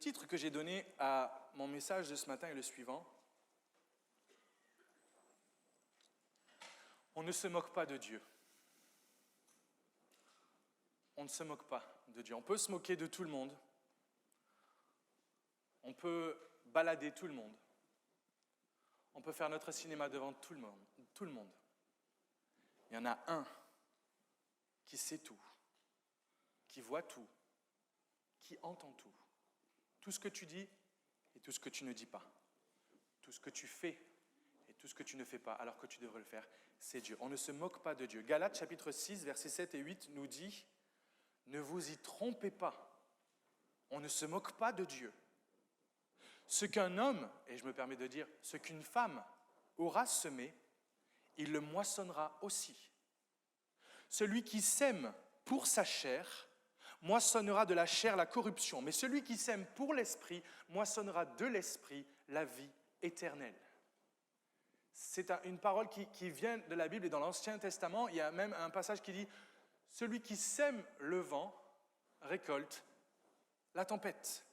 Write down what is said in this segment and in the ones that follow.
titre que j'ai donné à mon message de ce matin est le suivant. On ne se moque pas de Dieu. On ne se moque pas de Dieu. On peut se moquer de tout le monde. On peut balader tout le monde. On peut faire notre cinéma devant tout le monde. Il y en a un qui sait tout, qui voit tout, qui entend tout. Tout ce que tu dis et tout ce que tu ne dis pas. Tout ce que tu fais et tout ce que tu ne fais pas alors que tu devrais le faire, c'est Dieu. On ne se moque pas de Dieu. Galates chapitre 6, versets 7 et 8 nous dit « Ne vous y trompez pas, on ne se moque pas de Dieu. Ce qu'un homme, et je me permets de dire, ce qu'une femme aura semé, il le moissonnera aussi. Celui qui sème pour sa chair moissonnera de la chair la corruption, mais celui qui sème pour l'esprit moissonnera de l'esprit la vie éternelle. » C'est une parole qui vient de la Bible et dans l'Ancien Testament, il y a même un passage qui dit « Celui qui sème le vent récolte la tempête. »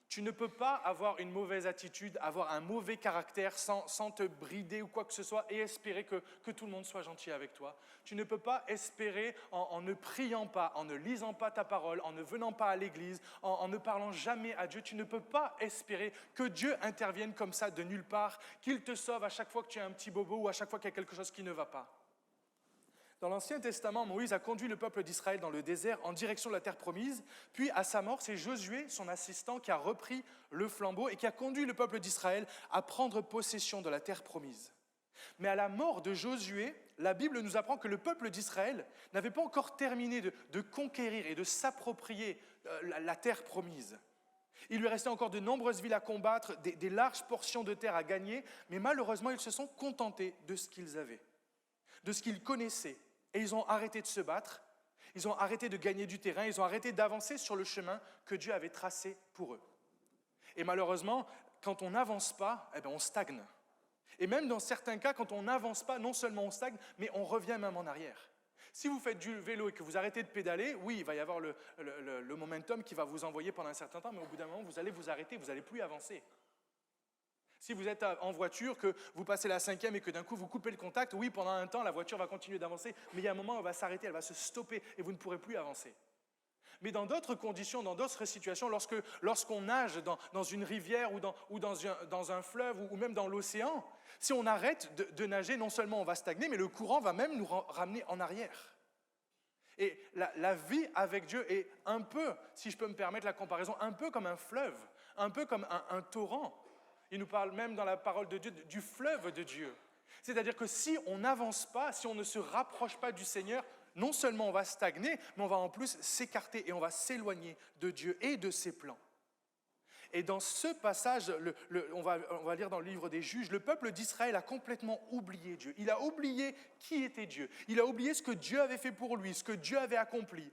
Tu ne peux pas avoir une mauvaise attitude, avoir un mauvais caractère sans te brider ou quoi que ce soit et espérer que tout le monde soit gentil avec toi. Tu ne peux pas espérer en ne priant pas, en ne lisant pas ta parole, en ne venant pas à l'église, en ne parlant jamais à Dieu. Tu ne peux pas espérer que Dieu intervienne comme ça de nulle part, qu'il te sauve à chaque fois que tu as un petit bobo ou à chaque fois qu'il y a quelque chose qui ne va pas. Dans l'Ancien Testament, Moïse a conduit le peuple d'Israël dans le désert en direction de la terre promise. Puis, à sa mort, c'est Josué, son assistant, qui a repris le flambeau et qui a conduit le peuple d'Israël à prendre possession de la terre promise. Mais à la mort de Josué, la Bible nous apprend que le peuple d'Israël n'avait pas encore terminé de conquérir et de s'approprier la terre promise. Il lui restait encore de nombreuses villes à combattre, des larges portions de terre à gagner, mais malheureusement, ils se sont contentés de ce qu'ils avaient, de ce qu'ils connaissaient. Et ils ont arrêté de se battre, ils ont arrêté de gagner du terrain, ils ont arrêté d'avancer sur le chemin que Dieu avait tracé pour eux. Et malheureusement, quand on n'avance pas, on stagne. Et même dans certains cas, quand on n'avance pas, non seulement on stagne, mais on revient même en arrière. Si vous faites du vélo et que vous arrêtez de pédaler, oui, il va y avoir le momentum qui va vous envoyer pendant un certain temps, mais au bout d'un moment, vous allez vous arrêter, vous n'allez plus avancer. Si vous êtes en voiture, que vous passez la 5e et que d'un coup vous coupez le contact, oui, pendant un temps, la voiture va continuer d'avancer, mais il y a un moment où elle va s'arrêter, elle va se stopper et vous ne pourrez plus avancer. Mais dans d'autres conditions, dans d'autres situations, lorsqu'on nage dans une rivière ou dans un fleuve ou même dans l'océan, si on arrête de nager, non seulement on va stagner, mais le courant va même nous ramener en arrière. Et la vie avec Dieu est un peu, si je peux me permettre la comparaison, un peu comme un fleuve, un peu comme un torrent. Il nous parle même dans la parole de Dieu du fleuve de Dieu. C'est-à-dire que si on n'avance pas, si on ne se rapproche pas du Seigneur, non seulement on va stagner, mais on va en plus s'écarter et on va s'éloigner de Dieu et de ses plans. Et dans ce passage, on va lire dans le livre des Juges, le peuple d'Israël a complètement oublié Dieu. Il a oublié qui était Dieu. Il a oublié ce que Dieu avait fait pour lui, ce que Dieu avait accompli.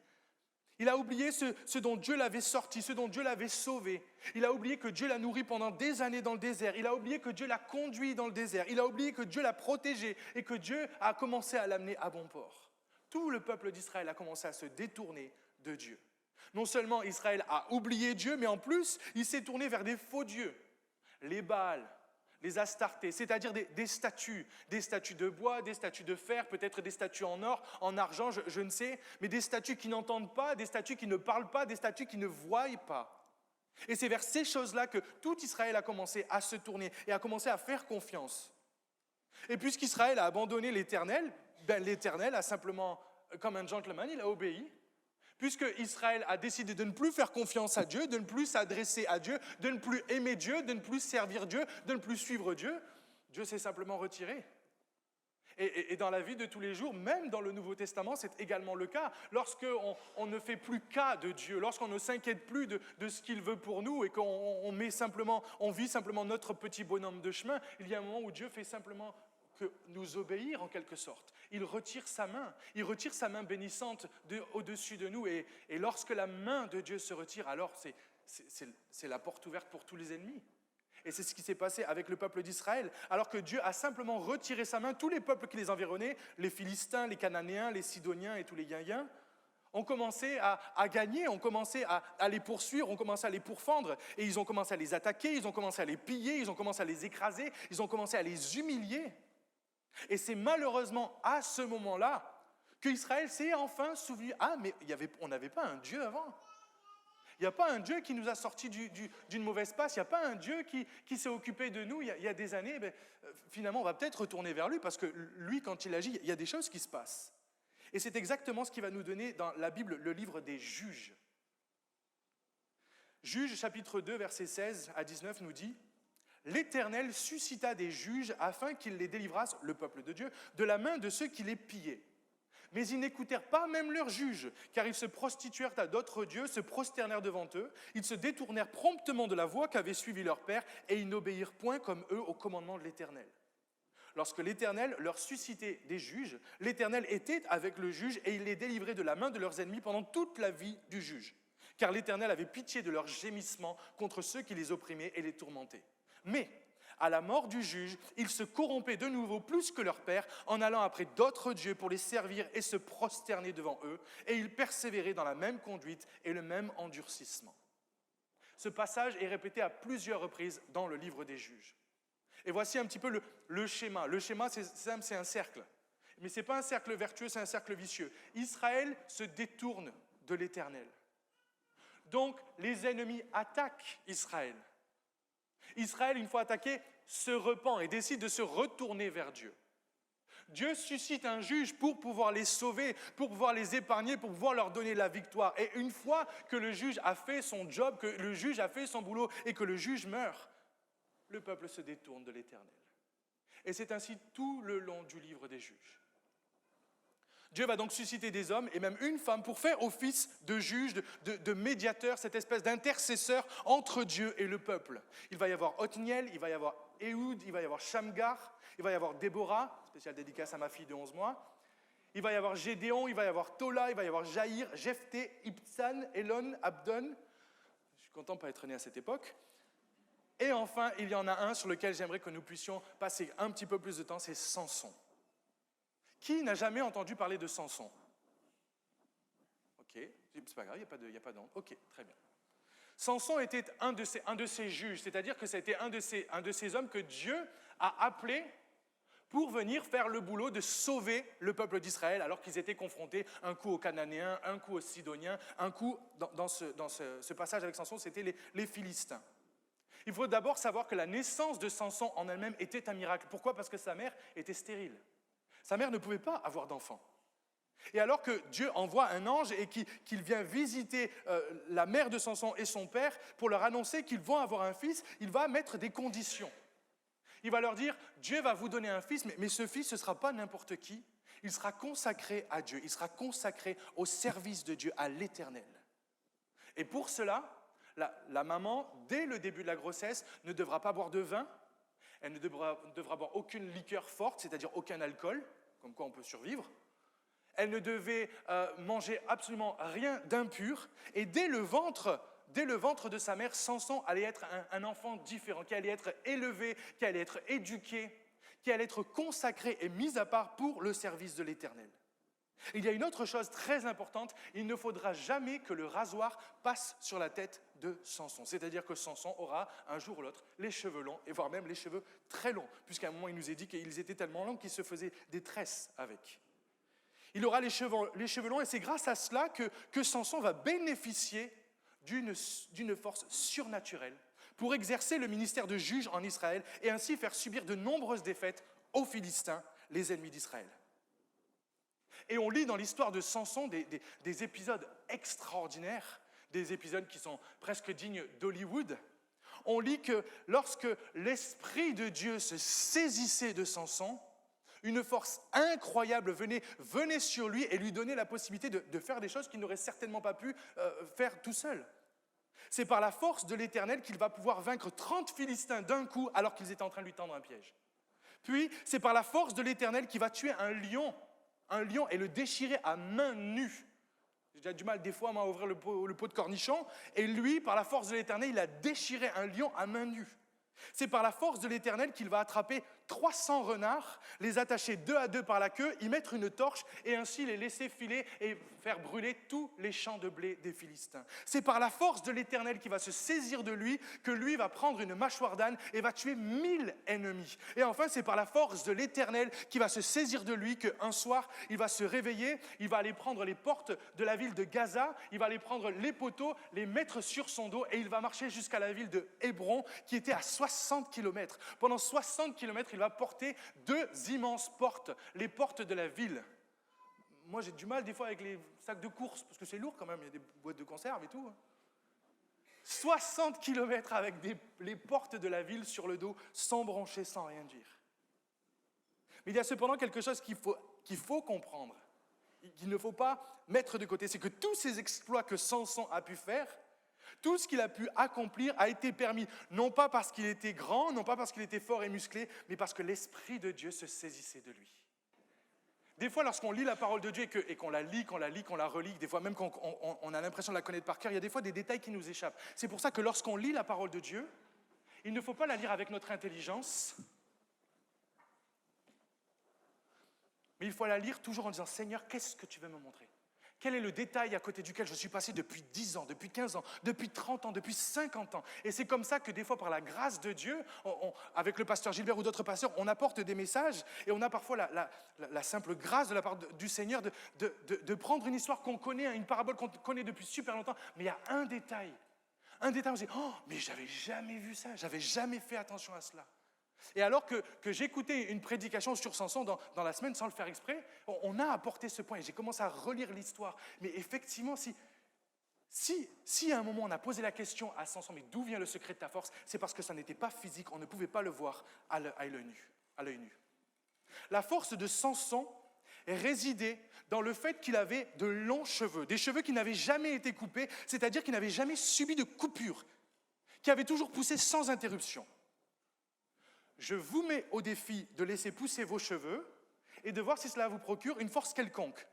Il a oublié ce dont Dieu l'avait sorti, ce dont Dieu l'avait sauvé. Il a oublié que Dieu l'a nourri pendant des années dans le désert. Il a oublié que Dieu l'a conduit dans le désert. Il a oublié que Dieu l'a protégé et que Dieu a commencé à l'amener à bon port. Tout le peuple d'Israël a commencé à se détourner de Dieu. Non seulement Israël a oublié Dieu, mais en plus, il s'est tourné vers des faux dieux. Les Baals, les Astartés, c'est-à-dire des statues de bois, des statues de fer, peut-être des statues en or, en argent, je ne sais, mais des statues qui n'entendent pas, des statues qui ne parlent pas, des statues qui ne voient pas. Et c'est vers ces choses-là que tout Israël a commencé à se tourner et a commencé à faire confiance. Et puisqu'Israël a abandonné l'Éternel, l'Éternel a simplement, comme un gentleman, il a obéi. Puisque Israël a décidé de ne plus faire confiance à Dieu, de ne plus s'adresser à Dieu, de ne plus aimer Dieu, de ne plus servir Dieu, de ne plus suivre Dieu, Dieu s'est simplement retiré. Et dans la vie de tous les jours, même dans le Nouveau Testament, c'est également le cas. Lorsqu'on ne fait plus cas de Dieu, lorsqu'on ne s'inquiète plus de ce qu'il veut pour nous et qu'on vit simplement notre petit bonhomme de chemin, il y a un moment où Dieu fait simplement que nous obéir en quelque sorte. Il retire sa main bénissante au-dessus de nous. Et lorsque la main de Dieu se retire, alors c'est la porte ouverte pour tous les ennemis. Et c'est ce qui s'est passé avec le peuple d'Israël. Alors que Dieu a simplement retiré sa main, tous les peuples qui les environnaient, les Philistins, les Cananéens, les Sidoniens et tous les Guinguins, ont commencé à gagner, ont commencé à les poursuivre, ont commencé à les pourfendre, et ils ont commencé à les attaquer, ils ont commencé à les piller, ils ont commencé à les écraser, ils ont commencé à les humilier. Et c'est malheureusement à ce moment-là qu'Israël s'est enfin souvenu, mais on n'avait pas un Dieu avant. Il n'y a pas un Dieu qui nous a sortis d'une mauvaise passe, il n'y a pas un Dieu qui s'est occupé de nous il y a des années. Finalement, on va peut-être retourner vers lui, parce que lui, quand il agit, il y a des choses qui se passent. Et c'est exactement ce qu'il va nous donner dans la Bible, le livre des Juges. Juges, chapitre 2, versets 16 à 19, nous dit « L'Éternel suscita des juges afin qu'ils les délivrassent, le peuple de Dieu, de la main de ceux qui les pillaient. Mais ils n'écoutèrent pas même leurs juges, car ils se prostituèrent à d'autres dieux, se prosternèrent devant eux. Ils se détournèrent promptement de la voie qu'avait suivie leur père, et ils n'obéirent point comme eux au commandement de l'Éternel. Lorsque l'Éternel leur suscitait des juges, l'Éternel était avec le juge, et il les délivrait de la main de leurs ennemis pendant toute la vie du juge. Car l'Éternel avait pitié de leurs gémissements contre ceux qui les opprimaient et les tourmentaient. Mais à la mort du juge, ils se corrompaient de nouveau plus que leur père en allant après d'autres dieux pour les servir et se prosterner devant eux, et ils persévéraient dans la même conduite et le même endurcissement. Ce passage est répété à plusieurs reprises dans le livre des Juges. Et voici un petit peu le schéma. Le schéma, c'est simple, c'est un cercle. Mais ce n'est pas un cercle vertueux, c'est un cercle vicieux. Israël se détourne de l'Éternel. Donc, les ennemis attaquent Israël. Israël, une fois attaqué, se repent et décide de se retourner vers Dieu. Dieu suscite un juge pour pouvoir les sauver, pour pouvoir les épargner, pour pouvoir leur donner la victoire. Et une fois que le juge a fait son job, que le juge a fait son boulot et que le juge meurt, le peuple se détourne de l'Éternel. Et c'est ainsi tout le long du livre des Juges. Dieu va donc susciter des hommes et même une femme pour faire office de juge, de médiateur, cette espèce d'intercesseur entre Dieu et le peuple. Il va y avoir Othniel, il va y avoir Ehud, il va y avoir Shamgar, il va y avoir Déborah, spéciale dédicace à ma fille de 11 mois. Il va y avoir Gédéon, il va y avoir Tola, il va y avoir Jaïr, Jephthé, Ibtsan, Elon, Abdon. Je suis content de ne pas être né à cette époque. Et enfin, il y en a un sur lequel j'aimerais que nous puissions passer un petit peu plus de temps, c'est Samson. Qui n'a jamais entendu parler de Samson? Ok, c'est pas grave, il n'y a pas d'onde. Ok, très bien. Samson était un de ces juges, c'est-à-dire que c'était un de ces hommes que Dieu a appelé pour venir faire le boulot de sauver le peuple d'Israël alors qu'ils étaient confrontés un coup aux Cananéens, un coup aux Sidoniens, un coup, dans ce passage avec Samson, c'était les Philistins. Il faut d'abord savoir que la naissance de Samson en elle-même était un miracle. Pourquoi? Parce que sa mère était stérile. Sa mère ne pouvait pas avoir d'enfant. Et alors que Dieu envoie un ange et qu'il vient visiter la mère de Samson et son père pour leur annoncer qu'ils vont avoir un fils, il va mettre des conditions. Il va leur dire, Dieu va vous donner un fils, mais ce fils, ce ne sera pas n'importe qui. Il sera consacré à Dieu, il sera consacré au service de Dieu, à l'Éternel. Et pour cela, la maman, dès le début de la grossesse, ne devra pas boire de vin, elle ne devra boire aucune liqueur forte, c'est-à-dire aucun alcool, comme quoi on peut survivre. Elle ne devait manger absolument rien d'impur. Et dès le ventre de sa mère, Samson allait être un enfant différent, qui allait être élevé, qui allait être éduqué, qui allait être consacré et mis à part pour le service de l'Éternel. Il y a une autre chose très importante, il ne faudra jamais que le rasoir passe sur la tête de Samson. C'est-à-dire que Samson aura un jour ou l'autre les cheveux longs, et voire même les cheveux très longs, puisqu'à un moment il nous est dit qu'ils étaient tellement longs qu'il se faisait des tresses avec. Il aura les cheveux longs, et c'est grâce à cela que Samson va bénéficier d'une force surnaturelle pour exercer le ministère de juge en Israël et ainsi faire subir de nombreuses défaites aux Philistins, les ennemis d'Israël. Et on lit dans l'histoire de Samson des épisodes extraordinaires, des épisodes qui sont presque dignes d'Hollywood. On lit que lorsque l'Esprit de Dieu se saisissait de Samson, une force incroyable venait sur lui et lui donnait la possibilité de faire des choses qu'il n'aurait certainement pas pu faire tout seul. C'est par la force de l'Éternel qu'il va pouvoir vaincre 30 Philistins d'un coup alors qu'ils étaient en train de lui tendre un piège. Puis, c'est par la force de l'Éternel qu'il va tuer un lion et le déchirer à main nue. J'ai du mal des fois à ouvrir le pot de cornichons. Et lui, par la force de l'Éternel, il a déchiré un lion à main nue. C'est par la force de l'Éternel qu'il va attraper 300 renards, les attacher 2 à 2 par la queue, y mettre une torche et ainsi les laisser filer et faire brûler tous les champs de blé des Philistins. C'est par la force de l'Éternel qui va se saisir de lui, que lui va prendre une mâchoire d'âne et va tuer 1000 ennemis. Et enfin, c'est par la force de l'Éternel qui va se saisir de lui, qu'un soir, il va se réveiller, il va aller prendre les portes de la ville de Gaza, il va aller prendre les poteaux, les mettre sur son dos et il va marcher jusqu'à la ville de Hébron qui était à 60 km. Pendant 60 km, il va porter 2 immenses portes, les portes de la ville. Moi, j'ai du mal des fois avec les sacs de course, parce que c'est lourd quand même, il y a des boîtes de conserve et tout. 60 km avec les portes de la ville sur le dos, sans broncher, sans rien dire. Mais il y a cependant quelque chose qu'il faut comprendre, qu'il ne faut pas mettre de côté, c'est que tous ces exploits que Samson a pu faire, tout ce qu'il a pu accomplir a été permis, non pas parce qu'il était grand, non pas parce qu'il était fort et musclé, mais parce que l'Esprit de Dieu se saisissait de lui. Des fois, lorsqu'on lit la parole de Dieu et qu'on la lit, qu'on la relit, des fois même qu'on a l'impression de la connaître par cœur, il y a des fois des détails qui nous échappent. C'est pour ça que lorsqu'on lit la parole de Dieu, il ne faut pas la lire avec notre intelligence, mais il faut la lire toujours en disant « Seigneur, qu'est-ce que tu veux me montrer ?» Quel est le détail à côté duquel je suis passé depuis 10 ans, depuis 15 ans, depuis 30 ans, depuis 50 ans? Et c'est comme ça que des fois, par la grâce de Dieu, avec le pasteur Gilbert ou d'autres pasteurs, on apporte des messages et on a parfois la simple grâce de la part du Seigneur de prendre une histoire qu'on connaît, une parabole qu'on connaît depuis super longtemps, mais il y a un détail où on se dit « Oh, mais j'avais jamais vu ça, j'avais jamais fait attention à cela. » Et alors que j'écoutais une prédication sur Samson dans la semaine sans le faire exprès, on a apporté ce point et j'ai commencé à relire l'histoire. Mais effectivement, si à un moment on a posé la question à Samson, mais d'où vient le secret de ta force? C'est parce que ça n'était pas physique, on ne pouvait pas le voir à l'œil nu. La force de Samson résidait dans le fait qu'il avait de longs cheveux, des cheveux qui n'avaient jamais été coupés, c'est-à-dire qu'il n'avait jamais subi de coupure, qui avaient toujours poussé sans interruption. Je vous mets au défi de laisser pousser vos cheveux et de voir si cela vous procure une force quelconque.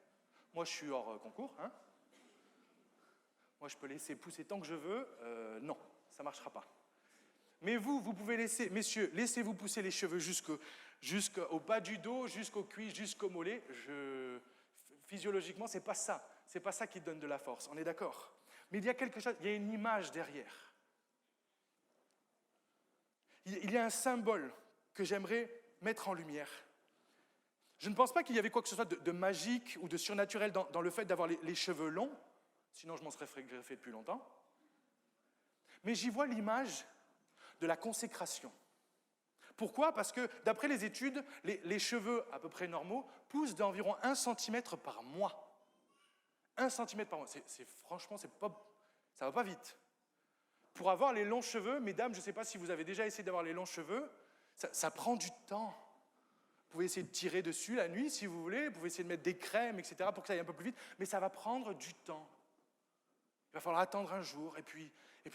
Moi, je suis hors concours. Moi, je peux laisser pousser tant que je veux. Non, ça ne marchera pas. Mais vous pouvez laisser, messieurs, laissez-vous pousser les cheveux jusqu'au bas du dos, jusqu'aux cuisses, jusqu'au mollet. Physiologiquement, ce n'est pas ça. Ce n'est pas ça qui donne de la force. On est d'accord? Mais il y a quelque chose, il y a une image derrière. Il y a un symbole que j'aimerais mettre en lumière. Je ne pense pas qu'il y avait quoi que ce soit de magique ou de surnaturel dans le fait d'avoir les cheveux longs, sinon je m'en serais greffé depuis longtemps. Mais j'y vois l'image de la consécration. Pourquoi? Parce que d'après les études, les cheveux à peu près normaux poussent d'environ 1 cm par mois. 1 cm par mois. Franchement, ça ne va pas vite. Pour avoir les longs cheveux, mesdames, je ne sais pas si vous avez déjà essayé d'avoir les longs cheveux, ça prend du temps. Vous pouvez essayer de tirer dessus la nuit si vous voulez, vous pouvez essayer de mettre des crèmes, etc. pour que ça aille un peu plus vite, mais ça va prendre du temps. Il va falloir attendre un jour, et puis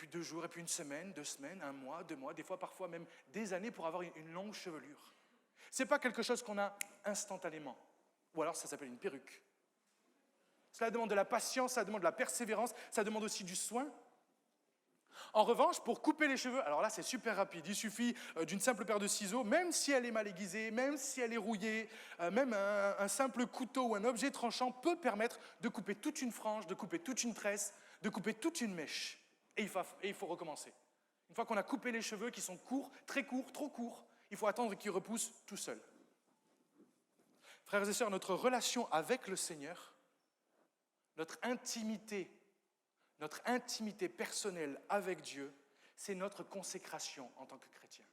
2 jours, et puis 1 semaine, 2 semaines, 1 mois, 2 mois, des fois parfois même des années pour avoir une longue chevelure. Ce n'est pas quelque chose qu'on a instantanément, ou alors ça s'appelle une perruque. Cela demande de la patience, ça demande de la persévérance, ça demande aussi du soin. En revanche, pour couper les cheveux, alors là c'est super rapide, il suffit d'une simple paire de ciseaux, même si elle est mal aiguisée, même si elle est rouillée, même un simple couteau ou un objet tranchant peut permettre de couper toute une frange, de couper toute une tresse, de couper toute une mèche. Et il faut recommencer. Une fois qu'on a coupé les cheveux qui sont courts, très courts, trop courts, il faut attendre qu'ils repoussent tout seuls. Frères et sœurs, notre relation avec le Seigneur, notre intimité personnelle avec Dieu, c'est notre consécration en tant que chrétien.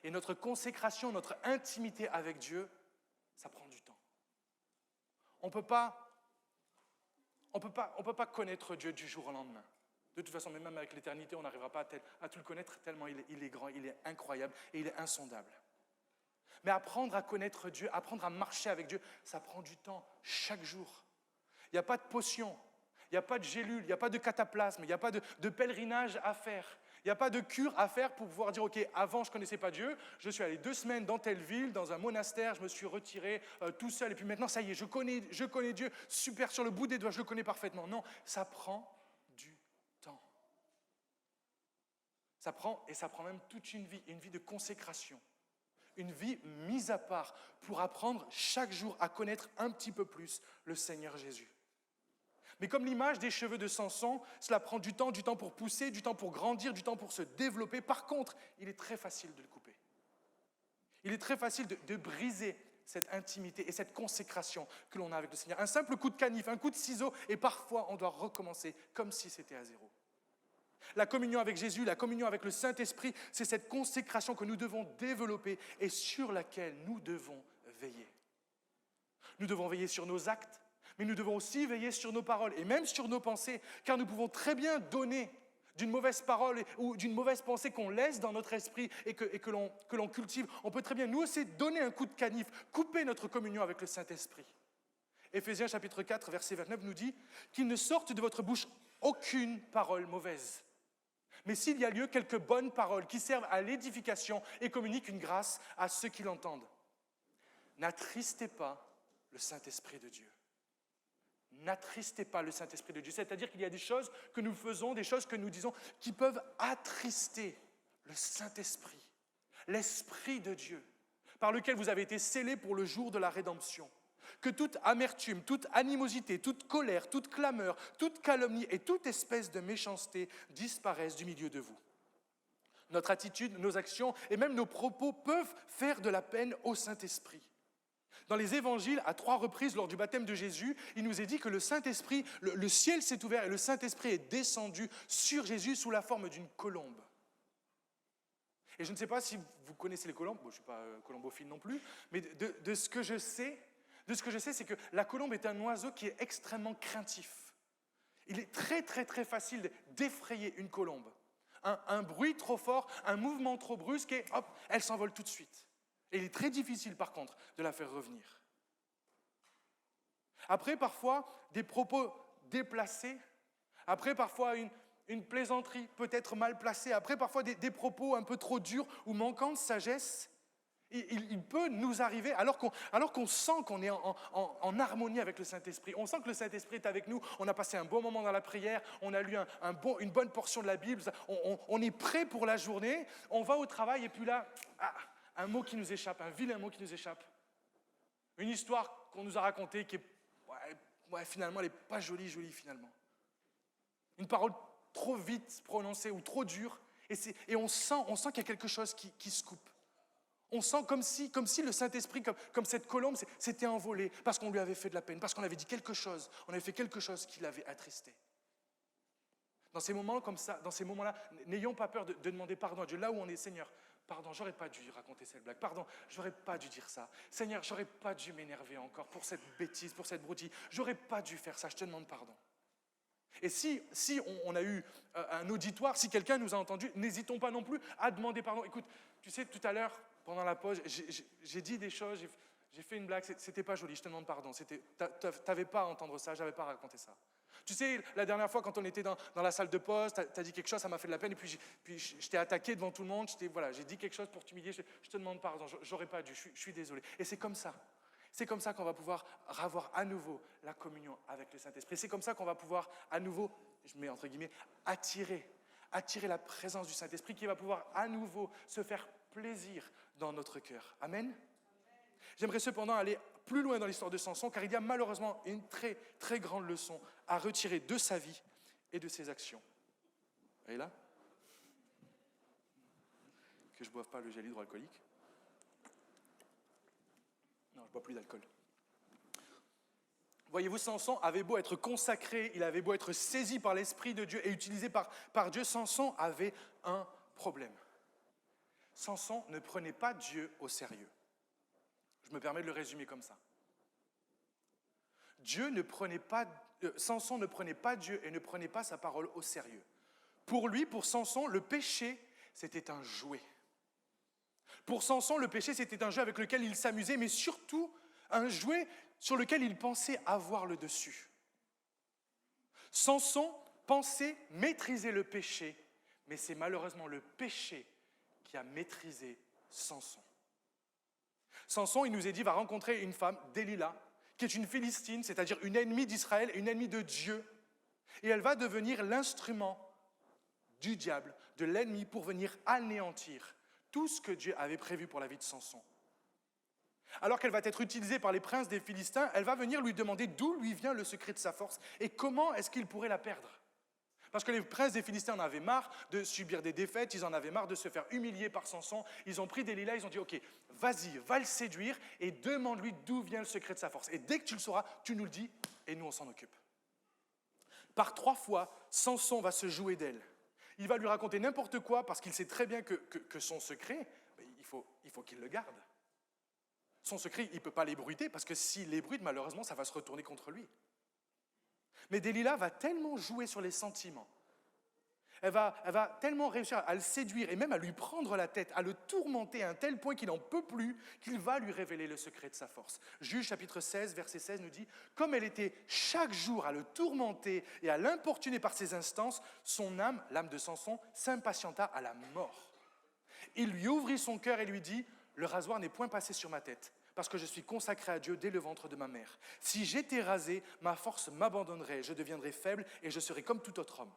Et notre consécration, notre intimité avec Dieu, ça prend du temps. On ne peut pas connaître Dieu du jour au lendemain. De toute façon, même avec l'éternité, on n'arrivera pas à tout le connaître tellement il est grand, il est incroyable et il est insondable. Mais apprendre à connaître Dieu, apprendre à marcher avec Dieu, ça prend du temps chaque jour. Il n'y a pas de potion. Il n'y a pas de gélule, il n'y a pas de cataplasme, il n'y a pas de pèlerinage à faire. Il n'y a pas de cure à faire pour pouvoir dire « Ok, avant je ne connaissais pas Dieu, je suis allé 2 semaines dans telle ville, dans un monastère, je me suis retiré tout seul, et puis maintenant ça y est, je connais Dieu, super, sur le bout des doigts, je le connais parfaitement. » Non, ça prend du temps. Ça prend même toute une vie de consécration. Une vie mise à part pour apprendre chaque jour à connaître un petit peu plus le Seigneur Jésus. Mais comme l'image des cheveux de Samson, cela prend du temps pour pousser, du temps pour grandir, du temps pour se développer. Par contre, il est très facile de le couper. Il est très facile de briser cette intimité et cette consécration que l'on a avec le Seigneur. Un simple coup de canif, un coup de ciseau, et parfois on doit recommencer comme si c'était à zéro. La communion avec Jésus, la communion avec le Saint-Esprit, c'est cette consécration que nous devons développer et sur laquelle nous devons veiller. Nous devons veiller sur nos actes, mais nous devons aussi veiller sur nos paroles et même sur nos pensées, car nous pouvons très bien donner d'une mauvaise parole ou d'une mauvaise pensée qu'on laisse dans notre esprit et que l'on cultive. On peut très bien, nous aussi, donner un coup de canif, couper notre communion avec le Saint-Esprit. Éphésiens chapitre 4, verset 29 nous dit « Qu'il ne sorte de votre bouche aucune parole mauvaise. Mais s'il y a lieu, quelques bonnes paroles qui servent à l'édification et communiquent une grâce à ceux qui l'entendent. N'attristez pas le Saint-Esprit de Dieu. » N'attristez pas le Saint-Esprit de Dieu. C'est-à-dire qu'il y a des choses que nous faisons, des choses que nous disons, qui peuvent attrister le Saint-Esprit, l'Esprit de Dieu, par lequel vous avez été scellés pour le jour de la rédemption. Que toute amertume, toute animosité, toute colère, toute clameur, toute calomnie et toute espèce de méchanceté disparaissent du milieu de vous. Notre attitude, nos actions et même nos propos peuvent faire de la peine au Saint-Esprit. Dans les évangiles, à 3 reprises lors du baptême de Jésus, il nous est dit que le Saint-Esprit, le ciel s'est ouvert et le Saint-Esprit est descendu sur Jésus sous la forme d'une colombe. Et je ne sais pas si vous connaissez les colombes, bon, je ne suis pas colombophile non plus, mais de ce que je sais, c'est que la colombe est un oiseau qui est extrêmement craintif. Il est très, très, très facile d'effrayer une colombe. Un bruit trop fort, un mouvement trop brusque et hop, elle s'envole tout de suite. Et il est très difficile, par contre, de la faire revenir. Après, parfois, des propos déplacés. Après, parfois, une plaisanterie peut-être mal placée. Après, parfois, des propos un peu trop durs ou manquant de sagesse. Il peut nous arriver, alors qu'on sent qu'on est en harmonie avec le Saint-Esprit. On sent que le Saint-Esprit est avec nous. On a passé un bon moment dans la prière. On a lu une bonne portion de la Bible. On est prêt pour la journée. On va au travail et puis là... un mot qui nous échappe, un vilain mot qui nous échappe. Une histoire qu'on nous a racontée qui est, finalement, elle n'est pas jolie finalement. Une parole trop vite prononcée ou trop dure, et on sent qu'il y a quelque chose qui se coupe. On sent comme si le Saint-Esprit, comme cette colombe, s'était envolé parce qu'on lui avait fait de la peine, parce qu'on avait dit quelque chose, on avait fait quelque chose qui l'avait attristé. Dans ces moments comme ça, dans ces moments-là, n'ayons pas peur de demander pardon à Dieu. Là où on est, Seigneur, pardon, j'aurais pas dû raconter cette blague. Pardon, j'aurais pas dû dire ça. Seigneur, j'aurais pas dû m'énerver encore pour cette bêtise, pour cette broutille. J'aurais pas dû faire ça, je te demande pardon. Et si on a eu un auditoire, si quelqu'un nous a entendu, n'hésitons pas non plus à demander pardon. Écoute, tu sais, tout à l'heure, pendant la pause, j'ai dit des choses, j'ai fait une blague, c'était pas joli, je te demande pardon. T'avais pas à entendre ça, j'avais pas à raconter ça. Tu sais, la dernière fois, quand on était dans la salle de poste, t'as dit quelque chose, ça m'a fait de la peine, et puis je t'ai attaqué devant tout le monde, j'ai dit quelque chose pour t'humilier, je te demande pardon, j'aurais pas dû, je suis désolé. Et c'est comme ça. C'est comme ça qu'on va pouvoir avoir à nouveau la communion avec le Saint-Esprit. C'est comme ça qu'on va pouvoir à nouveau, je mets entre guillemets, attirer la présence du Saint-Esprit qui va pouvoir à nouveau se faire plaisir dans notre cœur. Amen. J'aimerais cependant aller plus loin dans l'histoire de Samson, car il y a malheureusement une très, très grande leçon à retirer de sa vie et de ses actions. Elle est là ? Que je ne boive pas le gel hydroalcoolique. Non, je ne bois plus d'alcool. Voyez-vous, Samson avait beau être consacré, il avait beau être saisi par l'Esprit de Dieu et utilisé par Dieu, Samson avait un problème. Samson ne prenait pas Dieu au sérieux. Je me permets de le résumer comme ça. Samson ne prenait pas Dieu et ne prenait pas sa parole au sérieux. Pour Samson, le péché, c'était un jouet. Pour Samson, le péché, c'était un jeu avec lequel il s'amusait, mais surtout un jouet sur lequel il pensait avoir le dessus. Samson pensait maîtriser le péché, mais c'est malheureusement le péché qui a maîtrisé Samson. Samson, il nous est dit, va rencontrer une femme, Delilah, qui est une Philistine, c'est-à-dire une ennemie d'Israël, une ennemie de Dieu. Et elle va devenir l'instrument du diable, de l'ennemi pour venir anéantir tout ce que Dieu avait prévu pour la vie de Samson. Alors qu'elle va être utilisée par les princes des Philistins, elle va venir lui demander d'où lui vient le secret de sa force et comment est-ce qu'il pourrait la perdre. Parce que les princes des Philistins en avaient marre de subir des défaites, ils en avaient marre de se faire humilier par Samson. Ils ont pris Delilah, ils ont dit « Ok, vas-y, va le séduire et demande-lui d'où vient le secret de sa force. Et dès que tu le sauras, tu nous le dis et nous on s'en occupe. » Par 3 fois, Samson va se jouer d'elle. Il va lui raconter n'importe quoi parce qu'il sait très bien que son secret, il faut qu'il le garde. Son secret, il ne peut pas l'ébruiter parce que s'il l'ébruite, malheureusement, ça va se retourner contre lui. Mais Delilah va tellement jouer sur les sentiments. Elle va tellement réussir à le séduire et même à lui prendre la tête, à le tourmenter à un tel point qu'il n'en peut plus, qu'il va lui révéler le secret de sa force. Juge chapitre 16, verset 16 nous dit « Comme elle était chaque jour à le tourmenter et à l'importuner par ses instances, son âme, l'âme de Samson, s'impatienta à la mort. Il lui ouvrit son cœur et lui dit « Le rasoir n'est point passé sur ma tête, parce que je suis consacré à Dieu dès le ventre de ma mère. Si j'étais rasé, ma force m'abandonnerait, je deviendrais faible et je serais comme tout autre homme. »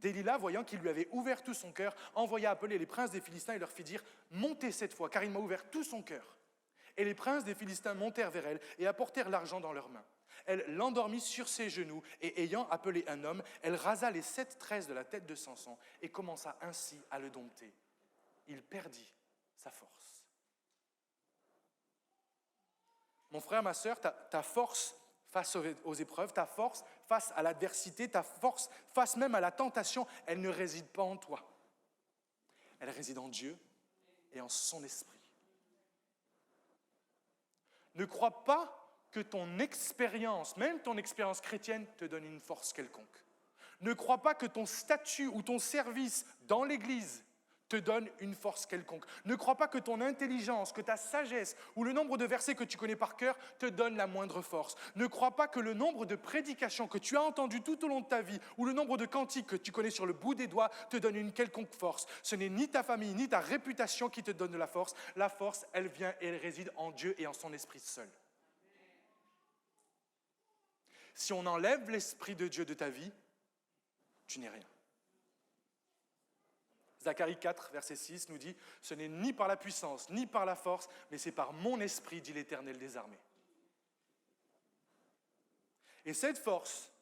Delilah, voyant qu'il lui avait ouvert tout son cœur, envoya appeler les princes des Philistins et leur fit dire « Montez cette fois, car il m'a ouvert tout son cœur. » Et les princes des Philistins montèrent vers elle et apportèrent l'argent dans leurs mains. Elle l'endormit sur ses genoux et ayant appelé un homme, elle rasa les 7 tresses de la tête de Samson et commença ainsi à le dompter. Il perdit sa force. Mon frère, ma sœur, ta force face aux épreuves, ta force face à l'adversité, ta force face même à la tentation, elle ne réside pas en toi. Elle réside en Dieu et en son esprit. Ne crois pas que ton expérience, même ton expérience chrétienne, te donne une force quelconque. Ne crois pas que ton statut ou ton service dans l'Église te donne une force quelconque. Ne crois pas que ton intelligence, que ta sagesse ou le nombre de versets que tu connais par cœur te donne la moindre force. Ne crois pas que le nombre de prédications que tu as entendues tout au long de ta vie ou le nombre de cantiques que tu connais sur le bout des doigts te donne une quelconque force. Ce n'est ni ta famille ni ta réputation qui te donne de la force. La force, elle vient et elle réside en Dieu et en son esprit seul. Si on enlève l'esprit de Dieu de ta vie, tu n'es rien. Zacharie 4, verset 6 nous dit « Ce n'est ni par la puissance, ni par la force, mais c'est par mon esprit, dit l'Éternel des armées. » Et cette force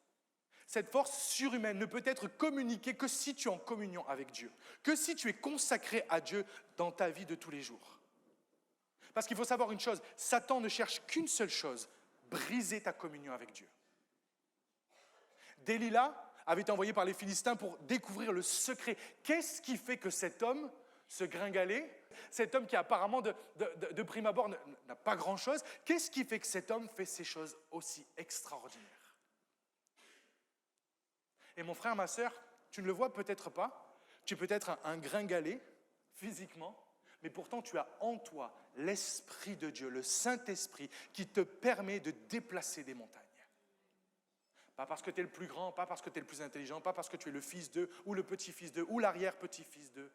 surhumaine ne peut être communiquée que si tu es en communion avec Dieu, que si tu es consacré à Dieu dans ta vie de tous les jours. Parce qu'il faut savoir une chose, Satan ne cherche qu'une seule chose, briser ta communion avec Dieu. Delilah avait été envoyé par les Philistins pour découvrir le secret. Qu'est-ce qui fait que cet homme, ce gringalet, cet homme qui apparemment de prime abord n'a pas grand-chose, qu'est-ce qui fait que cet homme fait ces choses aussi extraordinaires? Et mon frère, ma sœur, tu ne le vois peut-être pas, tu peux être un gringalet physiquement, mais pourtant tu as en toi l'Esprit de Dieu, le Saint-Esprit, qui te permet de déplacer des montagnes. Pas parce que tu es le plus grand, pas parce que tu es le plus intelligent, pas parce que tu es le fils d'eux, ou le petit-fils d'eux, ou l'arrière-petit-fils d'eux.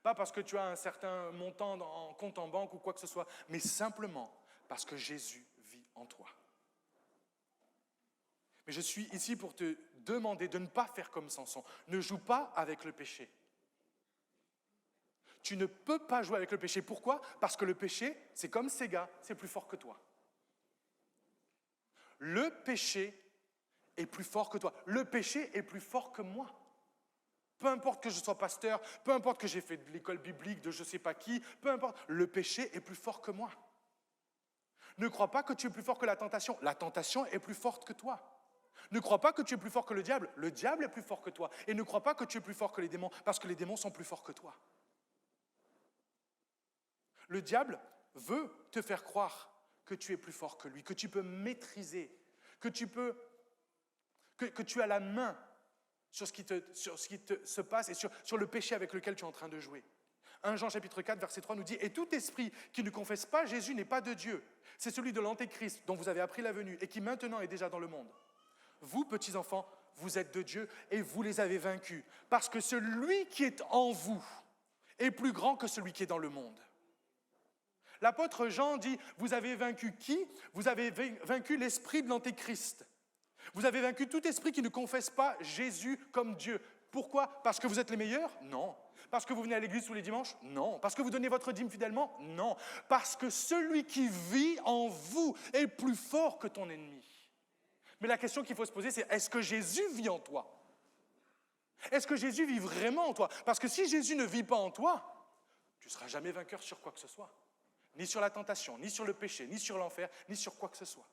Pas parce que tu as un certain montant en compte en banque ou quoi que ce soit, mais simplement parce que Jésus vit en toi. Mais je suis ici pour te demander de ne pas faire comme Samson. Ne joue pas avec le péché. Tu ne peux pas jouer avec le péché. Pourquoi? Parce que le péché, c'est comme Sega, c'est plus fort que toi. Le péché est plus fort que toi. Le péché est plus fort que moi. Peu importe que je sois pasteur, peu importe que j'ai fait de l'école biblique de je ne sais pas qui, peu importe, le péché est plus fort que moi. Ne crois pas que tu es plus fort que la tentation. La tentation est plus forte que toi. Ne crois pas que tu es plus fort que le diable. Le diable est plus fort que toi. Et ne crois pas que tu es plus fort que les démons, parce que les démons sont plus forts que toi. Le diable veut te faire croire que tu es plus fort que lui, que tu peux maîtriser, que tu as la main sur ce qui se passe et sur le péché avec lequel tu es en train de jouer. 1 Jean chapitre 4, verset 3 nous dit « Et tout esprit qui ne confesse pas Jésus n'est pas de Dieu. C'est celui de l'Antéchrist dont vous avez appris la venue et qui maintenant est déjà dans le monde. Vous, petits enfants, vous êtes de Dieu et vous les avez vaincus, parce que celui qui est en vous est plus grand que celui qui est dans le monde. » L'apôtre Jean dit « Vous avez vaincu qui? Vous avez vaincu l'esprit de l'Antéchrist. Vous avez vaincu tout esprit qui ne confesse pas Jésus comme Dieu. » Pourquoi? Parce que vous êtes les meilleurs? Non. Parce que vous venez à l'église tous les dimanches? Non. Parce que vous donnez votre dîme fidèlement? Non. Parce que celui qui vit en vous est plus fort que ton ennemi. Mais la question qu'il faut se poser, c'est est-ce que Jésus vit en toi? Est-ce que Jésus vit vraiment en toi? Parce que si Jésus ne vit pas en toi, tu ne seras jamais vainqueur sur quoi que ce soit. Ni sur la tentation, ni sur le péché, ni sur l'enfer, ni sur quoi que ce soit.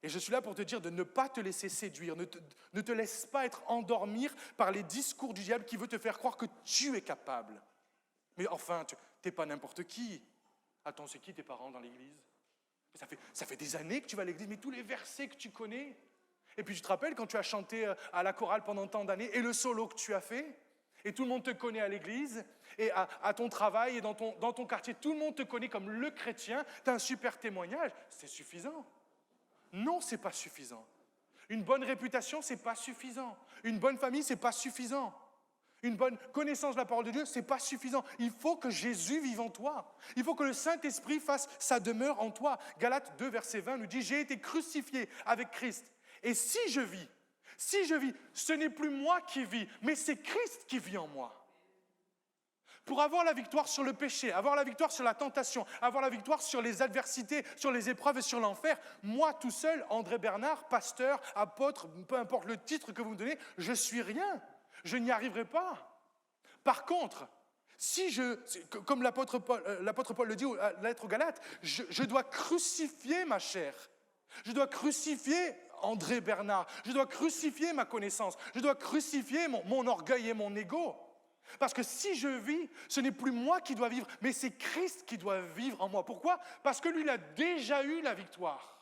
Et je suis là pour te dire de ne pas te laisser séduire, ne te laisse pas être endormir par les discours du diable qui veut te faire croire que tu es capable. Mais enfin, tu n'es pas n'importe qui. Attends, c'est qui tes parents dans l'église? Ça fait des années que tu vas à l'église, mais tous les versets que tu connais. Et puis tu te rappelles quand tu as chanté à la chorale pendant tant d'années, et le solo que tu as fait, et tout le monde te connaît à l'église, et à ton travail, et dans ton quartier, tout le monde te connaît comme le chrétien, tu as un super témoignage, c'est suffisant. Non, ce n'est pas suffisant. Une bonne réputation, ce n'est pas suffisant. Une bonne famille, ce n'est pas suffisant. Une bonne connaissance de la parole de Dieu, ce n'est pas suffisant. Il faut que Jésus vive en toi. Il faut que le Saint-Esprit fasse sa demeure en toi. Galates 2, verset 20 nous dit « J'ai été crucifié avec Christ. Et si je vis, ce n'est plus moi qui vis, mais c'est Christ qui vit en moi. » Pour avoir la victoire sur le péché, avoir la victoire sur la tentation, avoir la victoire sur les adversités, sur les épreuves et sur l'enfer, moi tout seul, André Bernard, pasteur, apôtre, peu importe le titre que vous me donnez, je suis rien. Je n'y arriverai pas. Par contre, comme l'apôtre Paul le dit à la lettre aux Galates, je dois crucifier ma chair. Je dois crucifier André Bernard. Je dois crucifier ma connaissance. Je dois crucifier mon orgueil et mon ego. Parce que si je vis, ce n'est plus moi qui dois vivre, mais c'est Christ qui doit vivre en moi. Pourquoi? Parce que lui, il a déjà eu la victoire.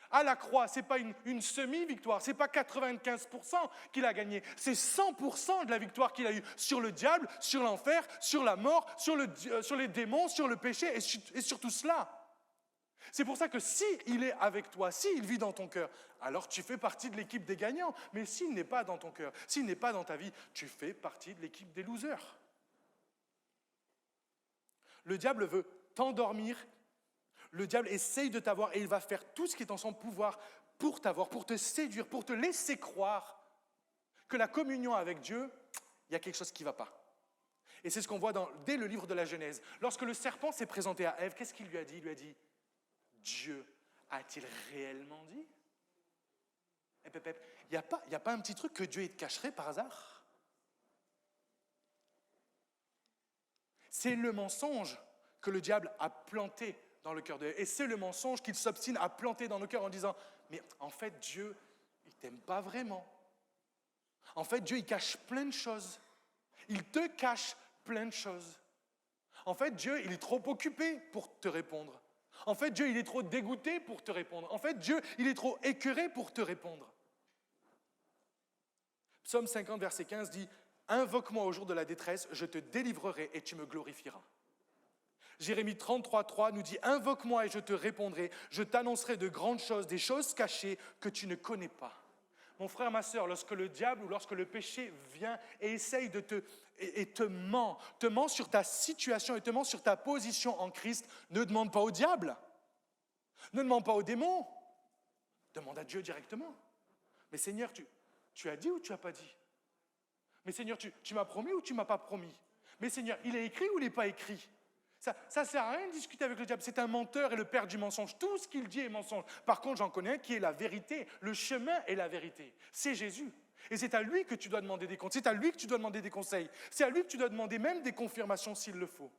À la croix, ce n'est pas une semi-victoire, ce n'est pas 95% qu'il a gagné, c'est 100% de la victoire qu'il a eue sur le diable, sur l'enfer, sur la mort, sur les démons, sur le péché et sur tout cela. C'est pour ça que s'il est avec toi, s'il vit dans ton cœur, alors tu fais partie de l'équipe des gagnants. Mais s'il n'est pas dans ton cœur, s'il n'est pas dans ta vie, tu fais partie de l'équipe des losers. Le diable veut t'endormir, le diable essaye de t'avoir et il va faire tout ce qui est en son pouvoir pour t'avoir, pour te séduire, pour te laisser croire que la communion avec Dieu, il y a quelque chose qui ne va pas. Et c'est ce qu'on voit dès le livre de la Genèse. Lorsque le serpent s'est présenté à Ève, qu'est-ce qu'il lui a dit? Il lui a dit « Dieu a-t-il réellement dit ?» Il n'y a pas un petit truc que Dieu il te cacherait par hasard? C'est le mensonge que le diable a planté dans le cœur d'Ève. Et c'est le mensonge qu'il s'obstine à planter dans nos cœurs en disant « Mais en fait, Dieu, il ne t'aime pas vraiment. En fait, Dieu, il cache plein de choses. Il te cache plein de choses. En fait, Dieu, il est trop occupé pour te répondre. En fait, Dieu, il est trop dégoûté pour te répondre. En fait, Dieu, il est trop écœuré pour te répondre. » Psaume 50, verset 15 dit « Invoque-moi au jour de la détresse, je te délivrerai et tu me glorifieras. » Jérémie 33, 3 nous dit « Invoque-moi et je te répondrai, je t'annoncerai de grandes choses, des choses cachées que tu ne connais pas. » Mon frère, ma sœur, lorsque le diable ou lorsque le péché vient et essaye te ment sur ta situation et te ment sur ta position en Christ, ne demande pas au diable, ne demande pas aux démons, demande à Dieu directement. Mais Seigneur, tu as dit ou tu n'as pas dit? Mais Seigneur, tu m'as promis ou tu ne m'as pas promis? Mais Seigneur, il est écrit ou il n'est pas écrit? Ça ne sert à rien de discuter avec le diable. C'est un menteur et le père du mensonge. Tout ce qu'il dit est mensonge. Par contre, j'en connais un qui est la vérité. Le chemin est la vérité. C'est Jésus. Et c'est à lui que tu dois demander des comptes. C'est à lui que tu dois demander des conseils. C'est à lui que tu dois demander même des confirmations s'il le faut.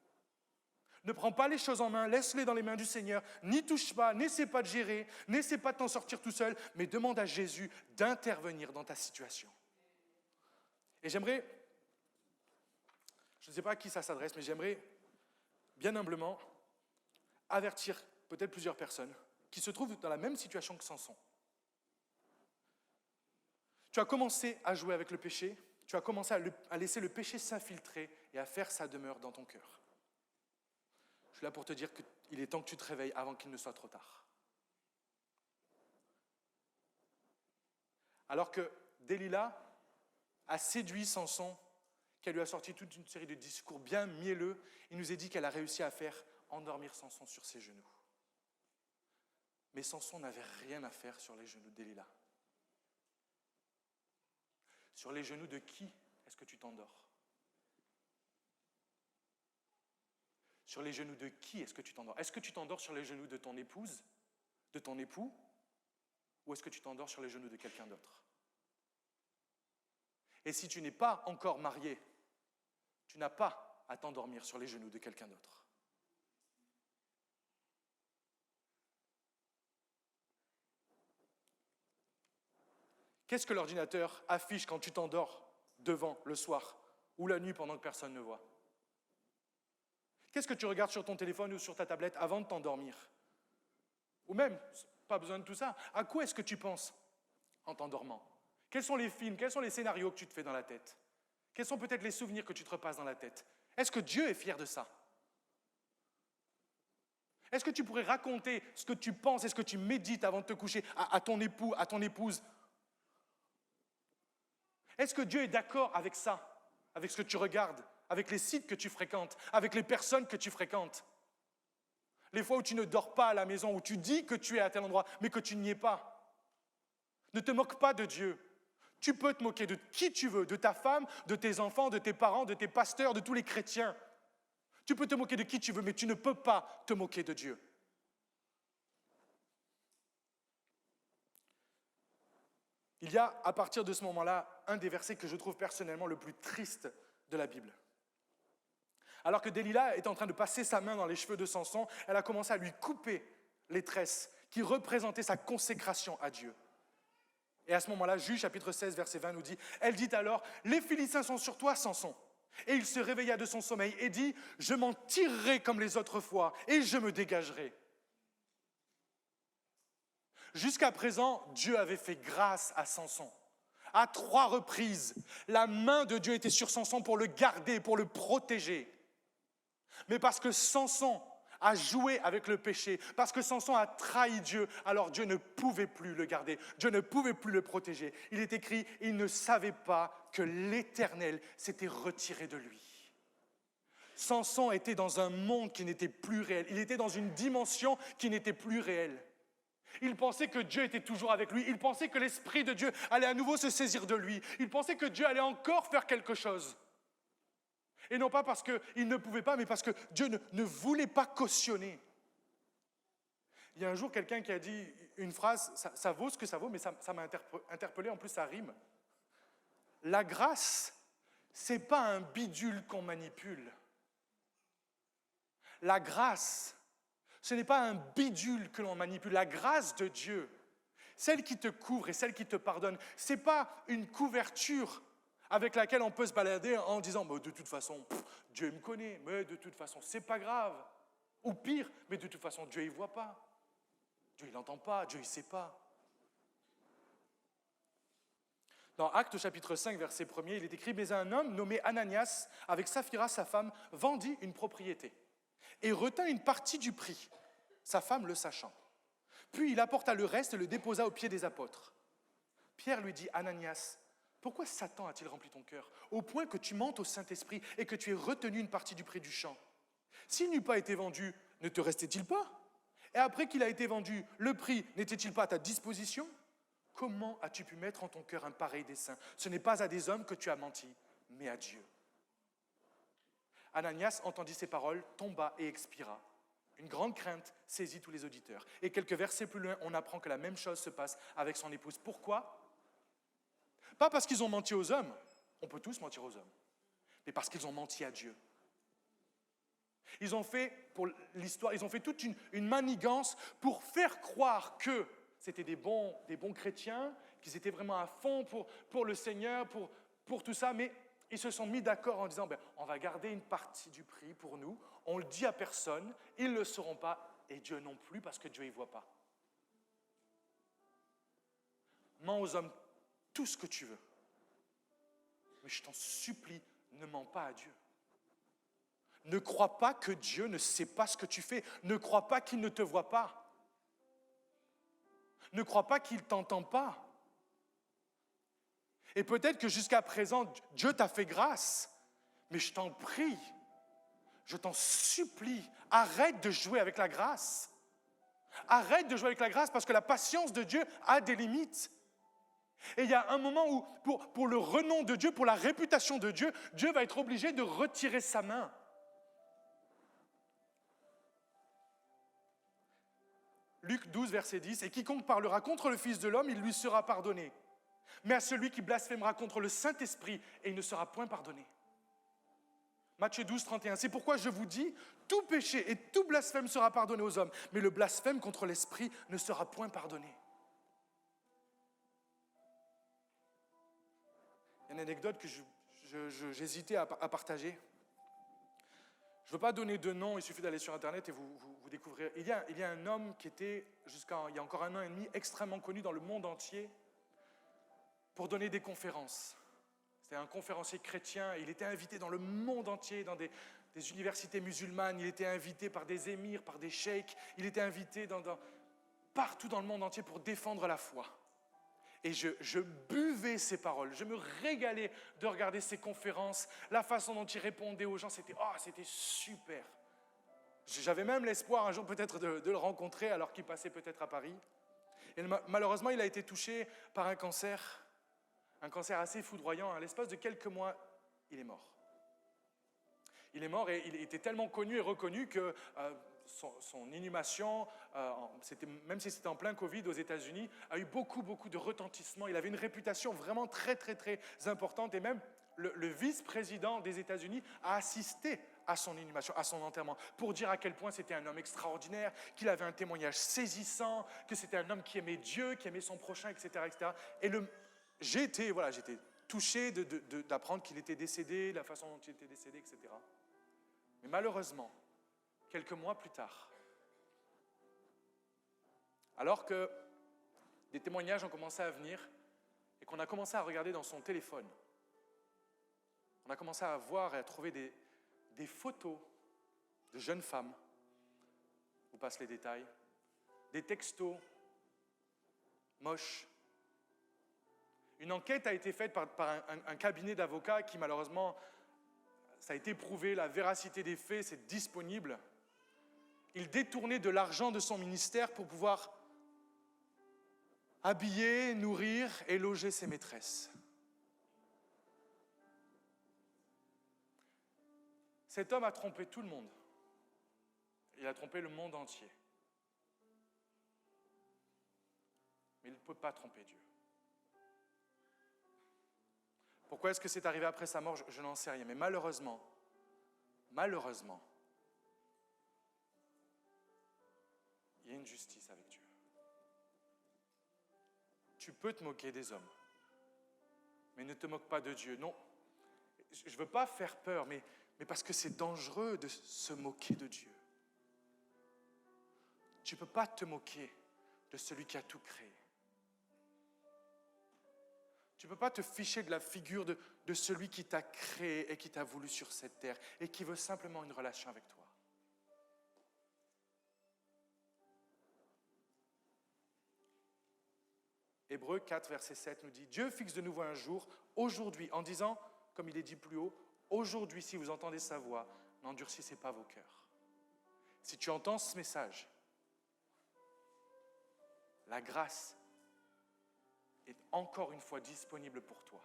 Ne prends pas les choses en main. Laisse-les dans les mains du Seigneur. N'y touche pas. N'essaie pas de gérer. N'essaie pas de t'en sortir tout seul. Mais demande à Jésus d'intervenir dans ta situation. Et j'aimerais, je ne sais pas à qui ça s'adresse, mais j'aimerais bien humblement, avertir peut-être plusieurs personnes qui se trouvent dans la même situation que Samson. Tu as commencé à jouer avec le péché, tu as commencé à laisser le péché s'infiltrer et à faire sa demeure dans ton cœur. Je suis là pour te dire qu'il est temps que tu te réveilles avant qu'il ne soit trop tard. Alors que Delilah a séduit Samson, qu'elle lui a sorti toute une série de discours bien mielleux, il nous est dit qu'elle a réussi à faire endormir Samson sur ses genoux. Mais Samson n'avait rien à faire sur les genoux de Delilah. Sur les genoux de qui est-ce que tu t'endors? Sur les genoux de qui est-ce que tu t'endors? Est-ce que tu t'endors sur les genoux de ton épouse, de ton époux, ou est-ce que tu t'endors sur les genoux de quelqu'un d'autre? Et si tu n'es pas encore marié, tu n'as pas à t'endormir sur les genoux de quelqu'un d'autre. Qu'est-ce que l'ordinateur affiche quand tu t'endors devant le soir ou la nuit pendant que personne ne voit? Qu'est-ce que tu regardes sur ton téléphone ou sur ta tablette avant de t'endormir? Ou même, pas besoin de tout ça, à quoi est-ce que tu penses en t'endormant? Quels sont les films, quels sont les scénarios que tu te fais dans la tête? Quels sont peut-être les souvenirs que tu te repasses dans la tête? Est-ce que Dieu est fier de ça? Est-ce que tu pourrais raconter ce que tu penses et ce que tu médites avant de te coucher à ton époux, à ton épouse? Est-ce que Dieu est d'accord avec ça, avec ce que tu regardes, avec les sites que tu fréquentes, avec les personnes que tu fréquentes? Les fois où tu ne dors pas à la maison, où tu dis que tu es à tel endroit, mais que tu n'y es pas. Ne te moque pas de Dieu. Tu peux te moquer de qui tu veux, de ta femme, de tes enfants, de tes parents, de tes pasteurs, de tous les chrétiens. Tu peux te moquer de qui tu veux, mais tu ne peux pas te moquer de Dieu. Il y a, à partir de ce moment-là, un des versets que je trouve personnellement le plus triste de la Bible. Alors que Delilah est en train de passer sa main dans les cheveux de Samson, elle a commencé à lui couper les tresses qui représentaient sa consécration à Dieu. Et à ce moment-là, Juge chapitre 16, verset 20 nous dit, elle dit alors, les Philistins sont sur toi, Samson. Et il se réveilla de son sommeil et dit, je m'en tirerai comme les autres fois et je me dégagerai. Jusqu'à présent, Dieu avait fait grâce à Samson. À 3 reprises, la main de Dieu était sur Samson pour le garder, pour le protéger. Mais parce que Samson a joué avec le péché, parce que Samson a trahi Dieu, alors Dieu ne pouvait plus le garder, Dieu ne pouvait plus le protéger. Il est écrit, il ne savait pas que l'Éternel s'était retiré de lui. Samson était dans un monde qui n'était plus réel, il était dans une dimension qui n'était plus réelle. Il pensait que Dieu était toujours avec lui, il pensait que l'Esprit de Dieu allait à nouveau se saisir de lui, il pensait que Dieu allait encore faire quelque chose. Et non pas parce qu'il ne pouvait pas, mais parce que Dieu ne voulait pas cautionner. Il y a un jour quelqu'un qui a dit une phrase, ça vaut ce que ça vaut, mais ça m'a interpellé, en plus ça rime. La grâce, c'est pas un bidule qu'on manipule. La grâce, ce n'est pas un bidule que l'on manipule. La grâce de Dieu, celle qui te couvre et celle qui te pardonne, ce n'est pas une couverture avec laquelle on peut se balader en disant de toute façon, Dieu me connaît, mais de toute façon, c'est pas grave. Ou pire, mais de toute façon, Dieu ne voit pas. Dieu, il n'entend pas, Dieu, il ne sait pas. Dans Actes chapitre 5, verset 1er, il est écrit « Mais un homme nommé Ananias, avec Saphira, sa femme, vendit une propriété et retint une partie du prix, sa femme le sachant. Puis il apporta le reste et le déposa aux pieds des apôtres. Pierre lui dit « Ananias, pourquoi Satan a-t-il rempli ton cœur, au point que tu mentes au Saint-Esprit et que tu aies retenu une partie du prix du champ? S'il n'eût pas été vendu, ne te restait-il pas? Et après qu'il a été vendu, le prix n'était-il pas à ta disposition? Comment as-tu pu mettre en ton cœur un pareil dessein? Ce n'est pas à des hommes que tu as menti, mais à Dieu. » Ananias entendit ces paroles, tomba et expira. Une grande crainte saisit tous les auditeurs. Et quelques versets plus loin, on apprend que la même chose se passe avec son épouse. Pourquoi? Pas parce qu'ils ont menti aux hommes, on peut tous mentir aux hommes, mais parce qu'ils ont menti à Dieu. Ils ont fait, pour l'histoire, ils ont fait toute une manigance pour faire croire que c'était des bons chrétiens, qu'ils étaient vraiment à fond pour le Seigneur, pour tout ça, mais ils se sont mis d'accord en disant on va garder une partie du prix pour nous, on ne le dit à personne, ils ne le sauront pas, et Dieu non plus, parce que Dieu ne voit pas. Mens aux hommes tout ce que tu veux, mais je t'en supplie, ne mens pas à Dieu. Ne crois pas que Dieu ne sait pas ce que tu fais, ne crois pas qu'il ne te voit pas. Ne crois pas qu'il ne t'entend pas. Et peut-être que jusqu'à présent, Dieu t'a fait grâce, mais je t'en prie, je t'en supplie, arrête de jouer avec la grâce. Arrête de jouer avec la grâce parce que la patience de Dieu a des limites. Et il y a un moment où, pour le renom de Dieu, pour la réputation de Dieu, Dieu va être obligé de retirer sa main. Luc 12, verset 10, « Et quiconque parlera contre le Fils de l'homme, il lui sera pardonné. Mais à celui qui blasphémera contre le Saint-Esprit, et il ne sera point pardonné. » Matthieu 12, 31, « C'est pourquoi je vous dis, tout péché et tout blasphème sera pardonné aux hommes, mais le blasphème contre l'Esprit ne sera point pardonné. » Il y a une anecdote que j'hésitais à partager. Je ne veux pas donner de nom, il suffit d'aller sur Internet et vous découvrirez. Il y a un homme qui était, il y a encore 1 an et demi, extrêmement connu dans le monde entier pour donner des conférences. C'était un conférencier chrétien, il était invité dans le monde entier, dans des universités musulmanes, il était invité par des émirs, par des sheikhs, il était invité partout dans le monde entier pour défendre la foi. Et je buvais ses paroles, je me régalais de regarder ses conférences, la façon dont il répondait aux gens, c'était super. J'avais même l'espoir un jour peut-être de le rencontrer alors qu'il passait peut-être à Paris. Et malheureusement, il a été touché par un cancer assez foudroyant. À l'espace de quelques mois, il est mort. Il est mort et il était tellement connu et reconnu que son inhumation, même si c'était en plein Covid aux États-Unis, a eu beaucoup de retentissement. Il avait une réputation vraiment très importante et même le vice-président des États-Unis a assisté à son inhumation, à son enterrement, pour dire à quel point c'était un homme extraordinaire, qu'il avait un témoignage saisissant, que c'était un homme qui aimait Dieu, qui aimait son prochain, etc. Et j'étais touché d'apprendre qu'il était décédé, la façon dont il était décédé, etc. Mais malheureusement, quelques mois plus tard, alors que des témoignages ont commencé à venir et qu'on a commencé à regarder dans son téléphone, on a commencé à voir et à trouver des photos de jeunes femmes, je vous passe les détails, des textos moches. Une enquête a été faite par un cabinet d'avocats qui malheureusement, ça a été prouvé, la véracité des faits, c'est disponible. Il détournait de l'argent de son ministère pour pouvoir habiller, nourrir et loger ses maîtresses. Cet homme a trompé tout le monde. Il a trompé le monde entier. Mais il ne peut pas tromper Dieu. Pourquoi est-ce que c'est arrivé après sa mort ? Je n'en sais rien. Mais malheureusement, il y a une justice avec Dieu. Tu peux te moquer des hommes, mais ne te moque pas de Dieu. Non, je ne veux pas faire peur, mais parce que c'est dangereux de se moquer de Dieu. Tu ne peux pas te moquer de celui qui a tout créé. Tu ne peux pas te ficher de la figure de celui qui t'a créé et qui t'a voulu sur cette terre et qui veut simplement une relation avec toi. Hébreux 4, verset 7 nous dit « Dieu fixe de nouveau un jour, aujourd'hui, en disant, comme il est dit plus haut, « Aujourd'hui, si vous entendez sa voix, n'endurcissez pas vos cœurs. » Si tu entends ce message, la grâce est encore une fois disponible pour toi.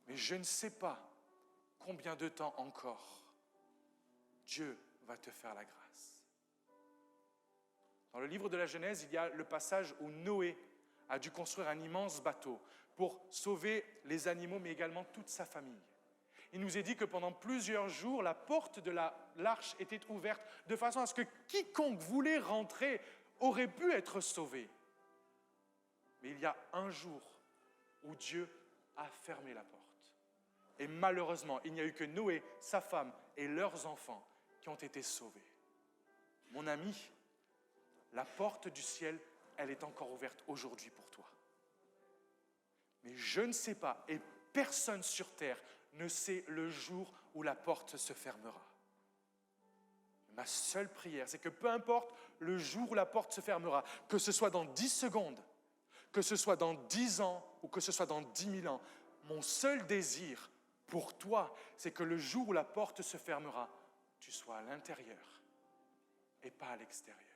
Mais je ne sais pas combien de temps encore Dieu va te faire la grâce. Dans le livre de la Genèse, il y a le passage où Noé a dû construire un immense bateau pour sauver les animaux, mais également toute sa famille. Il nous est dit que pendant plusieurs jours, la porte de l'arche était ouverte de façon à ce que quiconque voulait rentrer aurait pu être sauvé. Mais il y a un jour où Dieu a fermé la porte. Et malheureusement, il n'y a eu que Noé, sa femme et leurs enfants qui ont été sauvés. Mon ami, la porte du ciel, elle est encore ouverte aujourd'hui pour toi. Mais je ne sais pas, et personne sur terre ne sait le jour où la porte se fermera. Ma seule prière, c'est que peu importe le jour où la porte se fermera, que ce soit dans 10 secondes, que ce soit dans 10 ans ou que ce soit dans 10 000 ans, mon seul désir pour toi, c'est que le jour où la porte se fermera, tu sois à l'intérieur et pas à l'extérieur.